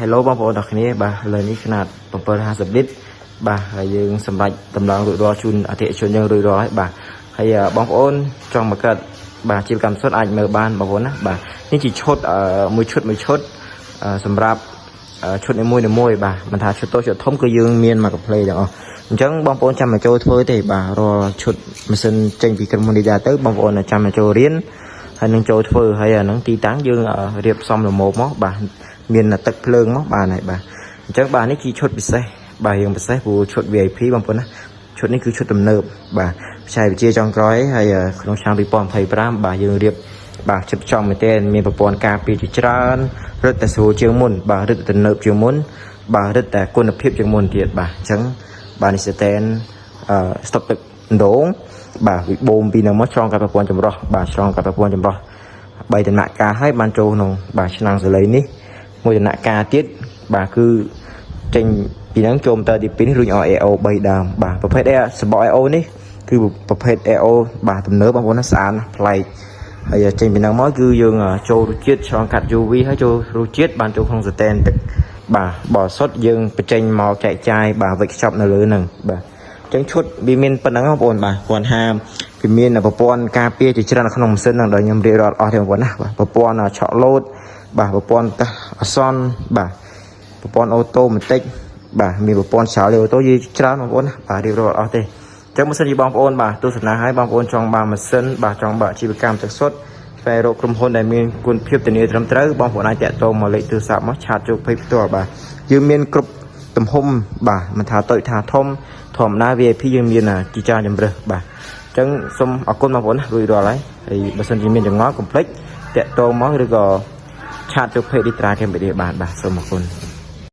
Hello បងប្អូនទាំងគ្នាបាទលើនេះខ្នាត750 lít បាទហើយយើងសម្រាប់តម្លងរួចរាល់ជូនអតិថិជនយើងរួចរាល់ហើយបាទហើយបងប្អូនចង់មកកើតបាទជាកម្មសិទ្ធិអាចមើលបានបងប្អូនណាបាទនេះជាឈុតមួយឈុតសម្រាប់ឈុតនីមួយបាទមិនថាឈុតតូចឈុតធំគឺយើងមានមកកាផ្លេទាំងអស់អញ្ចឹងបងប្អូនចាំមកចូលធ្វើទេបាទរាល់ឈុតម៉ាស៊ីនចេញពីក្រុមហ៊ុន Nida ទៅបងប្អូនចាំមកចូលរៀនហើយនឹងចូលធ្វើហើយអាហ្នឹងទីតាំងយើងរៀបចំលំមកបាទមានទឹកភ្លើងមកបានហើយបាទអញ្ចឹងបាទនេះជាឈុតពិសេសបាទយើងពិសេសព្រោះឈុត VIP បងប្អូនណាឈុតនេះគឺឈុតទំនើបបាទបច្ចេកវិទ្យាចុងក្រោយហើយក្នុងឆ្នាំ2025បាទយើងរៀបបាទជិតចំមែនទែនមានប្រព័ន្ធការពារជាច្រើនរឹតតែស្រួលជាងមុនបាទរឹតតែទំនើបជាងមុនបាទរឹតតែគុណភាពជាងមុនទៀតបាទអញ្ចឹងបាទនេះស្ទែនស្តុបទឹកដងបាទវិបូមពីនៅមកឆ្លងកាត់ប្រព័ន្ធចម្រោះបាទឆ្លងកាត់ប្រព័ន្ធចម្រោះ3ដំណាក់កាលហើយបានចូលក្នុងបាទឆ្នាំងសលេនេះមួយដំណាក់កាលទៀតបាទគឺចេញពីហ្នឹងចូលទៅទី2នេះរុញឲ្យ AO 3ដើមបាទប្រភេទសបក AO នេះគឺប្រភេទ AO បាទទំនើបបងប្អូនណាស្អាតណាស់ប្លែកហើយចេញពីហ្នឹងមកគឺយើងចូលរសជាតិឆ្លងកាត់ UV ហើយចូលរសជាតិបានចូលក្នុងស្ទែនទឹកបាទបរិសុទ្ធយើងបញ្ចេញមកចែកចាយបាទវិចខ្ចប់នៅលើហ្នឹងបាទអញ្ចឹងឈុតវាមានប៉ុណ្ណឹងបងប្អូនបាទគាត់ហាមវាមានប្រព័ន្ធការពារជាច្រើននៅក្នុងម៉ាស៊ីនហ្នឹងដែលខ្ញុំរៀបរាប់អស់ទេបងប្អូនណាបាទប្រព័ន្ធឆក់លោតបាទប្រព័ន្ធតះអាសន្នបាទប្រព័ន្ធអូតូម៉ាទិកបាទមានប្រព័ន្ធឆ្លងអូតូយីច្រើនបងប្អូនណាបាទរៀបរាប់អស់ទេអញ្ចឹងម៉ាស៊ីនបងប្អូនបាទទស្សនាឲ្យបងប្អូនចង់បានម៉ាស៊ីនបាទចង់បើកអាជីវកម្មទឹកសុទ្ធស្វែងរកក្រុមហ៊ុនដែលមានគុណភាពធានាត្រឹមត្រូវបងប្អូនអាចតាក់ទងមកលេខទូរស័ព្ទមកឆាតជោគភ័យផ្ទាល់បាទយើងមានគ្រប់ទំហំបាទមិនថាតូចថាធំធម្មតា VIP យើងមានជាច្រើនជម្រើសបាទអញ្ចឹងសូមអរគុណបងប្អូនណារួចរាល់ហើយបើសិនជាមានចម្ងល់កុំភ្លេចតាក់ទងមកឬក៏ឆាតជោគភ័យឌីត្រាកម្ពុជាបានបាទសូមអរគុណ